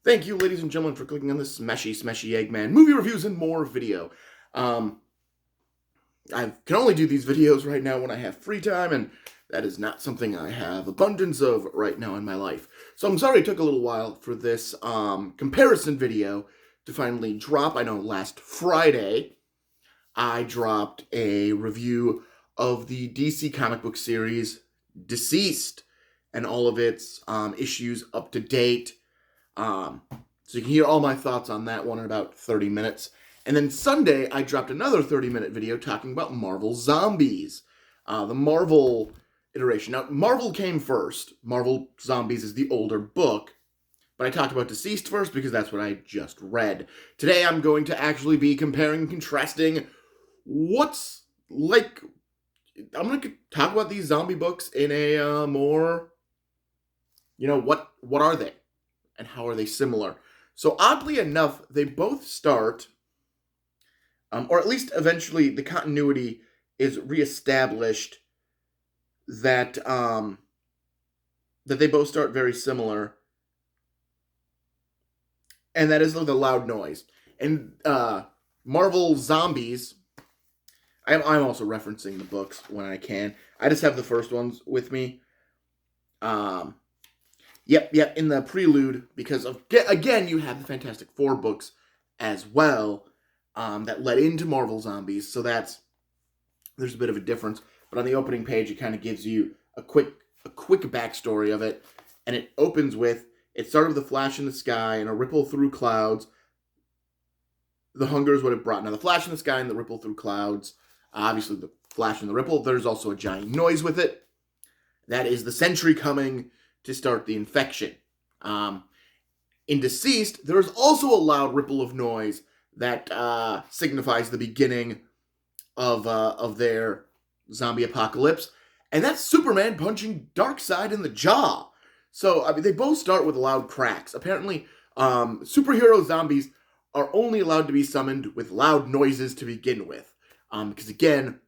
Thank you, ladies and gentlemen, for clicking on this Smashy Smashy Eggman movie reviews and more video. Um, I can only do these videos right now when I have free time, and that is not something I have abundance of right now in my life. So I'm sorry it took a little while for this comparison video to finally drop. I know last Friday I dropped a review of the DC comic book series DCeased and all of its issues up to date. So you can hear all my thoughts on that one in about 30 minutes. And then Sunday, I dropped another 30-minute video talking about Marvel Zombies, the Marvel iteration. Now, Marvel came first. Marvel Zombies is the older book. But I talked about DCeased first because that's what I just read. Today, I'm going to actually be comparing and contrasting what's like. I'm going to talk about these zombie books in a more, what are they? And how are they similar? So oddly enough, they both start, or at least eventually the continuity is reestablished that that they both start very similar, and that is the loud noise. And Marvel Zombies, I'm also referencing the books when I can. I just have the first ones with me. Yep, in the prelude, because again, you have the Fantastic Four books as well that led into Marvel Zombies, so there's a bit of a difference. But on the opening page, it kind of gives you a quick backstory of it, and it opens with, it started with a flash in the sky and a ripple through clouds. The hunger is what it brought. Now, the flash in the sky and the ripple through clouds, obviously the flash and the ripple, there's also a giant noise with it. That is the sentry coming to start the infection. In DCeased, there is also a loud ripple of noise that signifies the beginning of their zombie apocalypse, and that's Superman punching Darkseid in the jaw. So, I mean, they both start with loud cracks. Apparently, superhero zombies are only allowed to be summoned with loud noises to begin with. Because, again,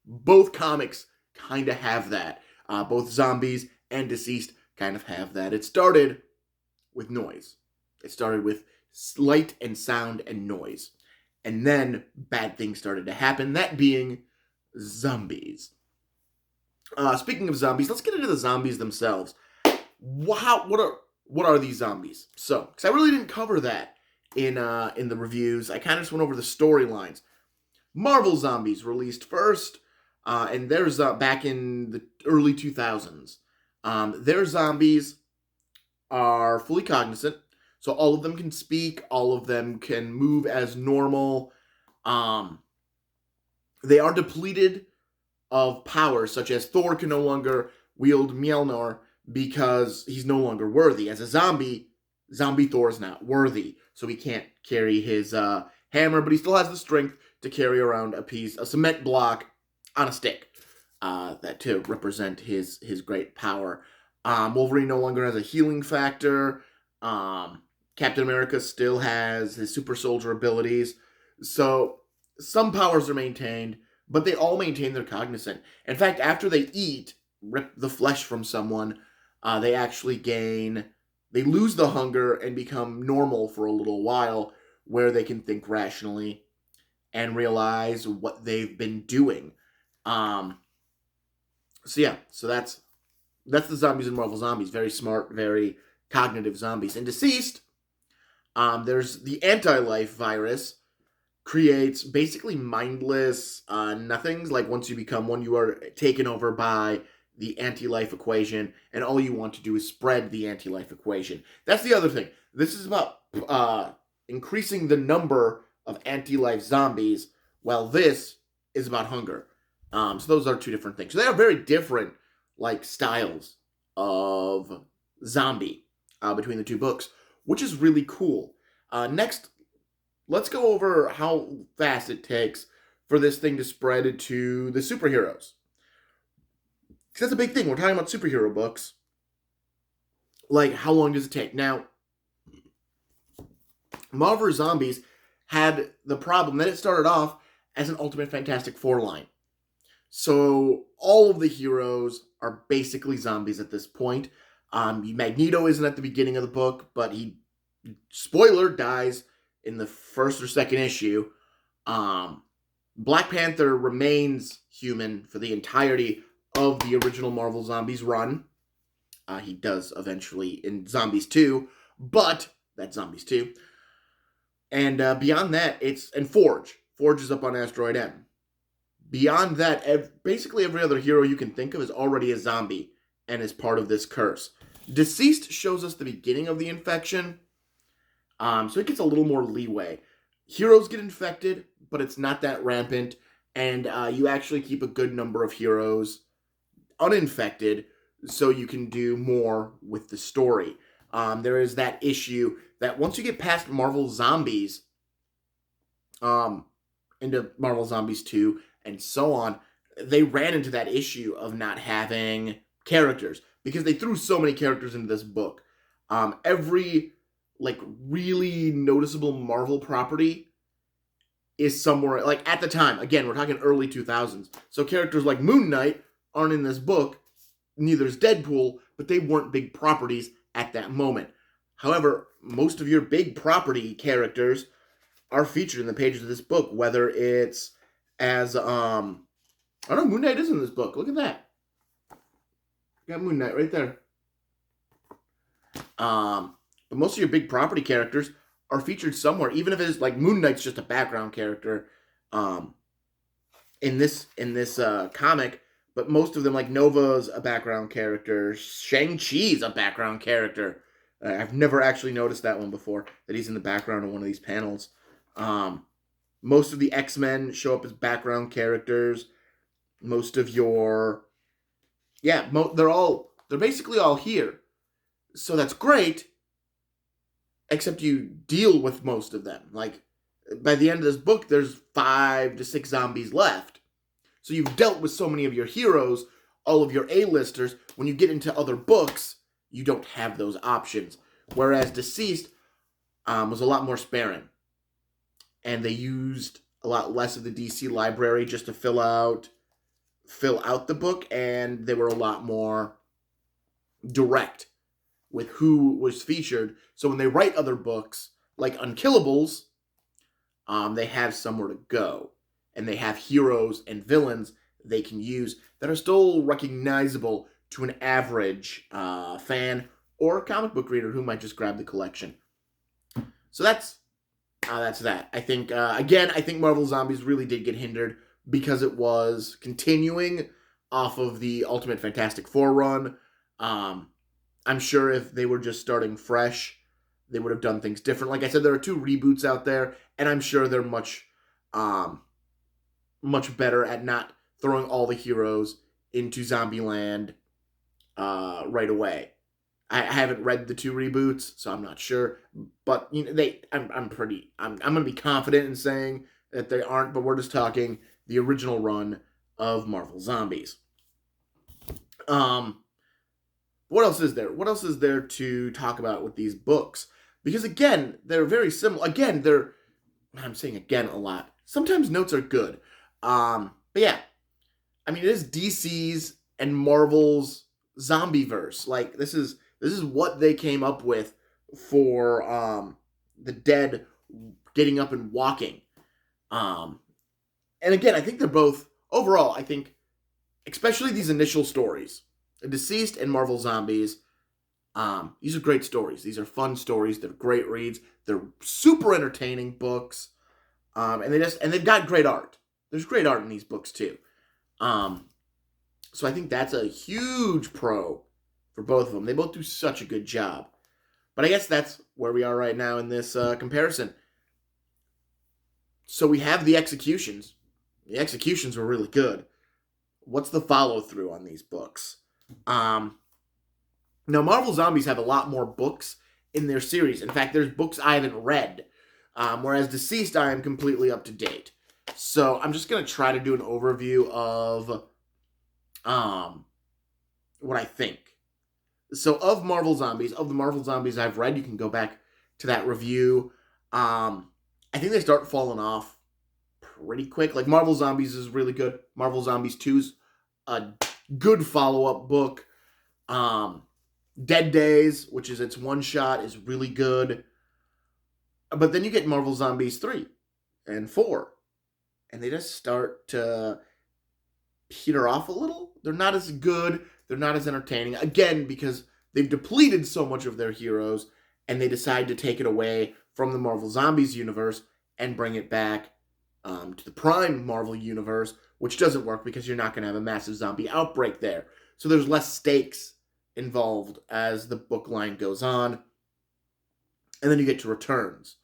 both comics kind of have that. Both Zombies and DCeased kind of have that. It started with noise. It started with light and sound and noise. And then bad things started to happen, that being zombies. Speaking of zombies, let's get into the zombies themselves. Wow, what are these zombies? So, because I really didn't cover that in the reviews, I kind of just went over the storylines. Marvel Zombies released first, and there's back in the early 2000s. Their zombies are fully cognizant, so all of them can speak, all of them can move as normal. They are depleted of power, such as Thor can no longer wield Mjolnir because he's no longer worthy. As a zombie Thor is not worthy, so he can't carry his hammer, but he still has the strength to carry around a cement block on a stick. That to represent his great power. Wolverine no longer has a healing factor. Captain America still has his super soldier abilities. So some powers are maintained, but they all maintain their cognizant. In fact, after they rip the flesh from someone, they actually they lose the hunger and become normal for a little while, where they can think rationally and realize what they've been doing. So that's the zombies in Marvel Zombies. Very smart, very cognitive zombies. In DCeased, there's the anti-life virus, creates basically mindless nothings. Like once you become one, you are taken over by the anti-life equation, and all you want to do is spread the anti-life equation. That's the other thing. This is about increasing the number of anti-life zombies, while this is about hunger. So those are two different things. So they are very different, like, styles of zombie between the two books, which is really cool. Next, let's go over how fast it takes for this thing to spread to the superheroes. Because that's a big thing. We're talking about superhero books. Like, how long does it take? Now, Marvel Zombies had the problem that it started off as an Ultimate Fantastic Four line. So all of the heroes are basically zombies at this point. Magneto isn't at the beginning of the book, but he spoiler, dies in the first or second issue. Black Panther remains human for the entirety of the original Marvel Zombies run. He does eventually in Zombies 2, but that's Zombies 2. And beyond that, and Forge. Forge is up on Asteroid M. Beyond that, basically every other hero you can think of is already a zombie and is part of this curse. DCeased shows us the beginning of the infection, so it gets a little more leeway. Heroes get infected, but it's not that rampant, and you actually keep a good number of heroes uninfected, so you can do more with the story. There is that issue that once you get past Marvel Zombies, into Marvel Zombies 2, and so on, they ran into that issue of not having characters, because they threw so many characters into this book. Every, like, really noticeable Marvel property is somewhere, like, at the time, again, we're talking early 2000s, so characters like Moon Knight aren't in this book, neither is Deadpool, but they weren't big properties at that moment. However, most of your big property characters are featured in the pages of this book, whether it's as, I don't know, Moon Knight is in this book. Look at that. Got Moon Knight right there. But most of your big property characters are featured somewhere, even if it is like Moon Knight's just a background character in this comic. But most of them, like Nova's a background character, Shang-Chi's a background character. I've never actually noticed that one before, that he's in the background of one of these panels. Most of the X-Men show up as background characters. Most of your, they're basically all here. So that's great, except you deal with most of them. Like, by the end of this book, there's 5 to 6 zombies left. So you've dealt with so many of your heroes, all of your A-listers. When you get into other books, you don't have those options. Whereas DCeased was a lot more sparing. And they used a lot less of the DC library just to fill out the book, and they were a lot more direct with who was featured. So when they write other books, like Unkillables, they have somewhere to go. And they have heroes and villains they can use that are still recognizable to an average fan or comic book reader who might just grab the collection. So that's that. I think, again, I think Marvel Zombies really did get hindered because it was continuing off of the Ultimate Fantastic Four run. I'm sure if they were just starting fresh, they would have done things different. Like I said, there are 2 reboots out there, and I'm sure they're much better at not throwing all the heroes into Zombieland right away. I haven't read the 2 reboots, so I'm not sure. But you know, I'm gonna be confident in saying that they aren't. But we're just talking the original run of Marvel Zombies. What else is there? What else is there to talk about with these books? Because again, they're very similar. Again, I'm saying again a lot. Sometimes notes are good. But yeah, I mean, it is DC's and Marvel's Zombieverse. Like, this is what they came up with for the dead getting up and walking. And again, I think they're both, overall, I think, especially these initial stories, DCeased and Marvel Zombies, these are great stories. These are fun stories. They're great reads. They're super entertaining books. And they've got great art. There's great art in these books too. So I think that's a huge pro for both of them. They both do such a good job. But I guess that's where we are right now in this comparison. So we have the executions. The executions were really good. What's the follow-through on these books? Now, Marvel Zombies have a lot more books in their series. In fact, there's books I haven't read. Whereas DCeased, I am completely up to date. So I'm just going to try to do an overview of what I think. So of the Marvel Zombies I've read, you can go back to that review. I think they start falling off pretty quick. Like, Marvel Zombies is really good. Marvel Zombies 2 is a good follow-up book. Dead Days, which is its one-shot, is really good. But then you get Marvel Zombies 3 and 4, and they just start to peter off a little. They're not as good. They're not as entertaining. Again, because they've depleted so much of their heroes, and they decide to take it away from the Marvel Zombies universe and bring it back to the Prime Marvel universe, which doesn't work because you're not going to have a massive zombie outbreak there. So there's less stakes involved as the book line goes on. And then you get to Returns,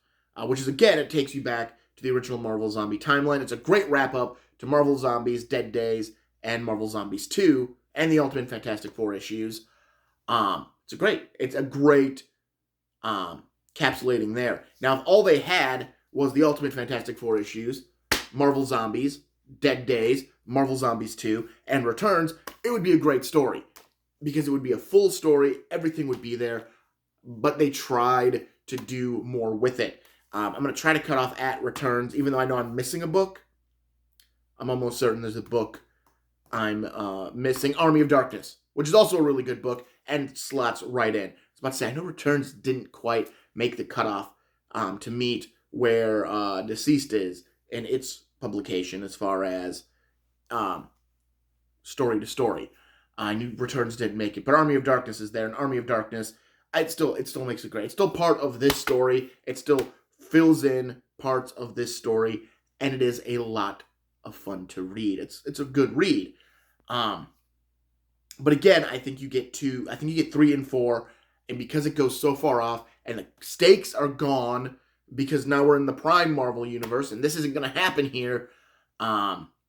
which is, again, it takes you back to the original Marvel Zombie timeline. It's a great wrap-up to Marvel Zombies, Dead Days, and Marvel Zombies 2, and the Ultimate Fantastic Four issues. It's a great capsulating there. Now, if all they had was the Ultimate Fantastic Four issues, Marvel Zombies, Dead Days, Marvel Zombies 2, and Returns, it would be a great story. Because it would be a full story, everything would be there, but they tried to do more with it. I'm going to try to cut off at Returns, even though I know I'm missing a book. I'm almost certain there's a book I'm missing. Army of Darkness, which is also a really good book, and slots right in. I was about to say, I know Returns didn't quite make the cutoff to meet where DCeased is in its publication as far as story to story. I knew Returns didn't make it, but Army of Darkness is there, and Army of Darkness, it still makes it great. It's still part of this story. It still fills in parts of this story, and it is a lot of fun to read. It's a good read. But again, I think you get 3 and 4, and because it goes so far off, and the stakes are gone, because now we're in the Prime Marvel universe, and this isn't going to happen here,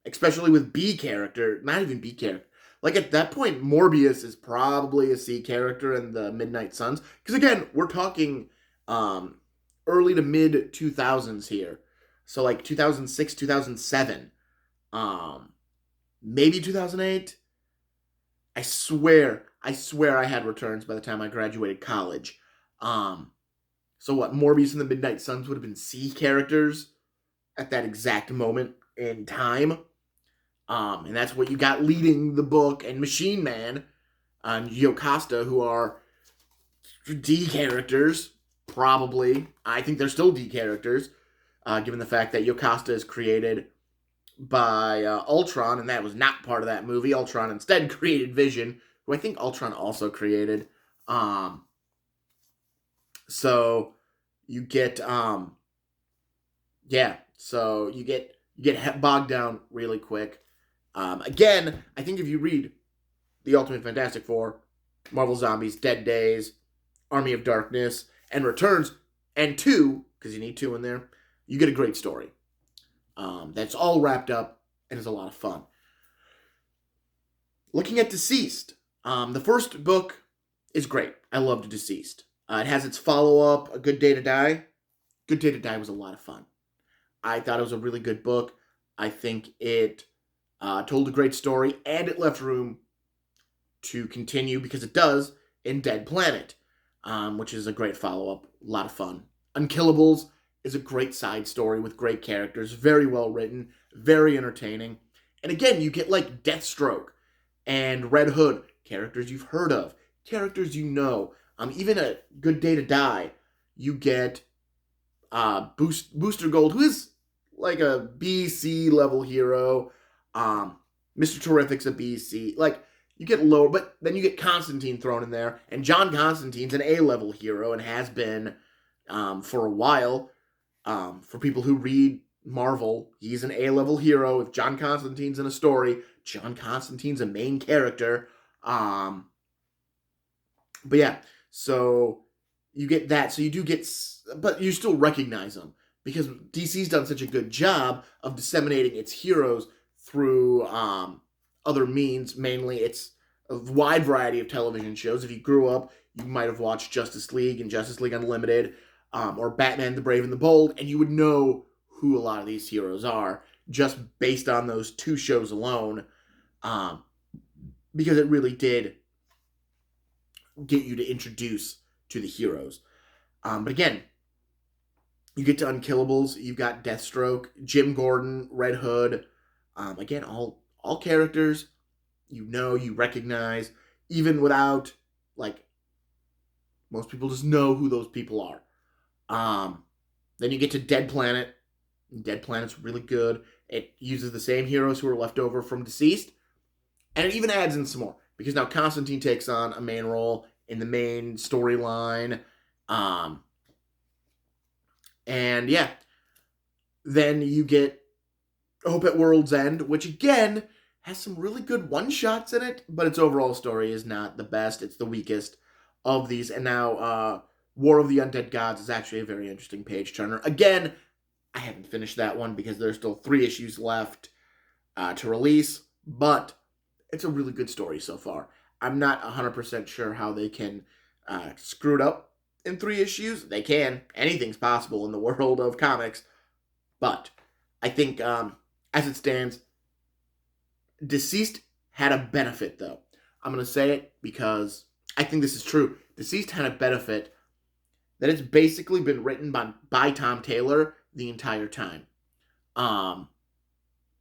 especially with B character, not even B character. Like, at that point, Morbius is probably a C character in the Midnight Suns. Because, again, we're talking early to mid-2000s here. So, like, 2006, 2007. Maybe 2008. I swear I had Returns by the time I graduated college. So what, Morbius and the Midnight Suns would have been C characters at that exact moment in time. And that's what you got leading the book, and Machine Man and Yocasta, who are D characters, probably. I think they're still D characters, given the fact that Yocasta is created by Ultron, and that was not part of that movie. Ultron instead created Vision, who I think Ultron also created. So you get, so you get bogged down really quick. Again, I think if you read The Ultimate Fantastic Four, Marvel Zombies, Dead Days, Army of Darkness, and Returns, and 2, because you need 2 in there, you get a great story. That's all wrapped up and is a lot of fun. Looking at DCeased, the first book is great. I loved DCeased. It has its follow-up, A Good Day to Die. Good Day to Die was a lot of fun. I thought it was a really good book. I think it told a great story, and it left room to continue, because it does, in Dead Planet, which is a great follow-up. A lot of fun. Unkillables is a great side story with great characters, very well written, very entertaining. And again, you get like Deathstroke and Red Hood, characters you've heard of, characters you know. Even A Good Day to Die, you get Booster Gold, who is like a B-C level hero. Mr. Terrific's a B-C. Like, you get lower, but then you get Constantine thrown in there, and John Constantine's an A-level hero and has been for a while. For people who read Marvel, he's an A-level hero. If John Constantine's in a story, John Constantine's a main character. But yeah, so you get that. So you do get, but you still recognize them, because DC's done such a good job of disseminating its heroes through other means. Mainly, it's a wide variety of television shows. If you grew up, you might have watched Justice League and Justice League Unlimited, or Batman the Brave and the Bold, and you would know who a lot of these heroes are just based on those 2 shows alone, because it really did get you to introduce to the heroes. But again, you get to Unkillables, you've got Deathstroke, Jim Gordon, Red Hood, again, all characters you know, you recognize, even without, like, most people just know who those people are. Then you get to Dead Planet. Dead Planet's really good. It uses the same heroes who are left over from DCeased. And it even adds in some more. Because now Constantine takes on a main role in the main storyline. And yeah. Then you get Hope at World's End, which again has some really good one-shots in it, but its overall story is not the best. It's the weakest of these. And now War of the Undead Gods is actually a very interesting page-turner. Again, I haven't finished that one because there's still 3 issues left to release, but it's a really good story so far. I'm not 100% sure how they can screw it up in 3 issues. They can. Anything's possible in the world of comics. But I think, as it stands, DCeased had a benefit, though. I'm going to say it because I think this is true. DCeased had a benefit that it's basically been written by Tom Taylor the entire time. And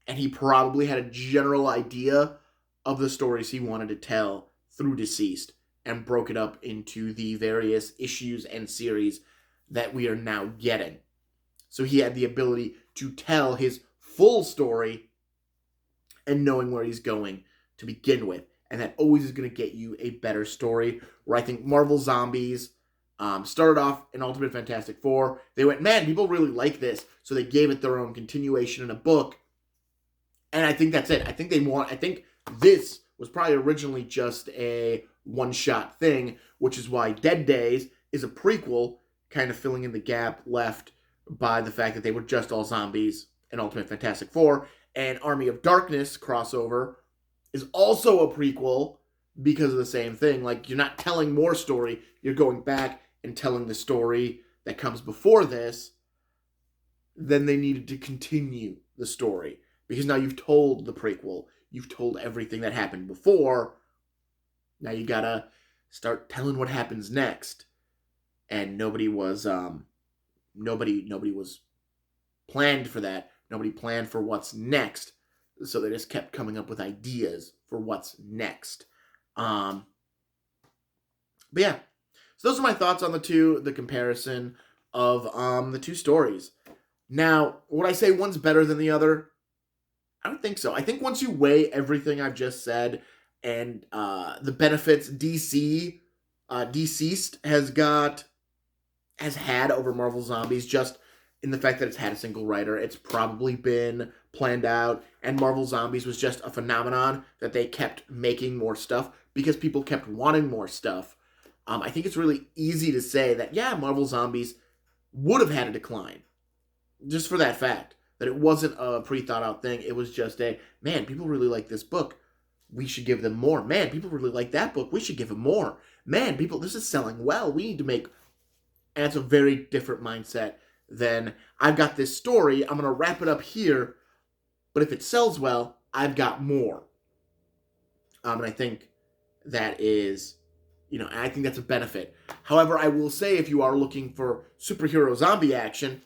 he probably had a general idea of the stories he wanted to tell through DCeased and broke it up into the various issues and series that we are now getting. So he had the ability to tell his full story and knowing where he's going to begin with. And that always is going to get you a better story. Where I think Marvel Zombies started off in Ultimate Fantastic Four. They went, man, people really like this. So they gave it their own continuation in a book. And I think that's it. I think this was probably originally just a one-shot thing, which is why Dead Days is a prequel, kind of filling in the gap left by the fact that they were just all zombies in Ultimate Fantastic Four. And Army of Darkness crossover is also a prequel because of the same thing. Like, you're not telling more story, you're going back and telling the story that comes before this. Then they needed to continue the story. Because now you've told the prequel, you've told everything that happened before. Now you gotta start telling what happens next. And nobody was planned for that. Nobody planned for what's next. So they just kept coming up with ideas for what's next. But yeah. So those are my thoughts on the comparison of the 2 stories. Now, would I say one's better than the other? I don't think so. I think once you weigh everything I've just said and the benefits DCeased has had over Marvel Zombies, just in the fact that it's had a single writer, it's probably been planned out, and Marvel Zombies was just a phenomenon that they kept making more stuff because people kept wanting more stuff. I think it's really easy to say that, yeah, Marvel Zombies would have had a decline, just for that fact, that it wasn't a pre-thought-out thing. It was just man, people really like this book. We should give them more. Man, people really like that book. We should give them more. Man, this is selling well. We need to make... And it's a very different mindset than, I've got this story, I'm going to wrap it up here, but if it sells well, I've got more. And I think that is, I think that's a benefit. However, I will say if you are looking for superhero zombie action,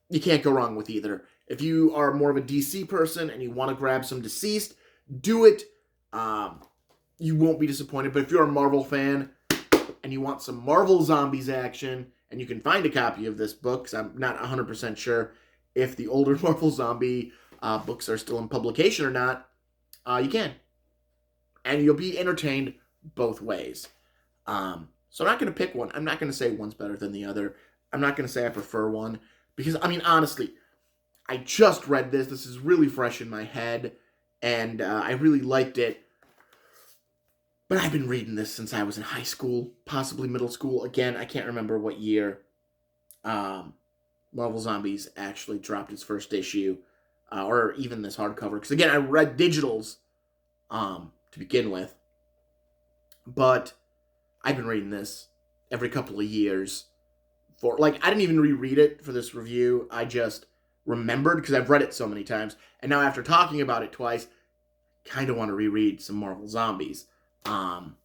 you can't go wrong with either. If you are more of a DC person and you want to grab some DCeased, do it. You won't be disappointed. But if you're a Marvel fan and you want some Marvel Zombies action, and you can find a copy of this book, because I'm not 100% sure if the older Marvel Zombie books are still in publication or not, you can. And you'll be entertained both ways. So I'm not going to pick one. I'm not going to say one's better than the other. I'm not going to say I prefer one. Because, honestly, I just read this. This is really fresh in my head. And I really liked it. But I've been reading this since I was in high school, possibly middle school. Again, I can't remember what year Marvel Zombies actually dropped its first issue. Or even this hardcover. Because, again, I read digitals to begin with. But I've been reading this every couple of years. I didn't even reread it for this review. I just remembered because I've read it so many times. And now after talking about it twice, kind of want to reread some Marvel Zombies. I'm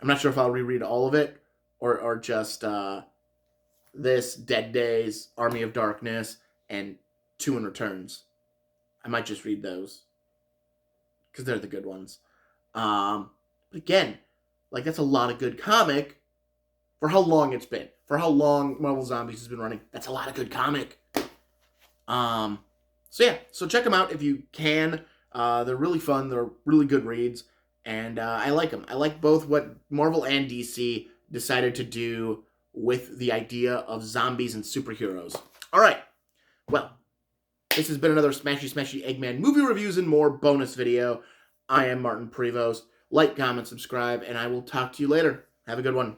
not sure if I'll reread all of it or just this, Dead Days, Army of Darkness, and 2 in Returns. I might just read those because they're the good ones. But again, that's a lot of good comic for how long it's been, for how long Marvel Zombies has been running. That's a lot of good comic. So yeah, so check them out if you can. They're really fun. They're really good reads, and I like them. I like both what Marvel and DC decided to do with the idea of zombies and superheroes. All right, well, this has been another Smashy Smashy Eggman movie reviews and more bonus video. I am Martin Prevost. Like, comment, subscribe, and I will talk to you later. Have a good one.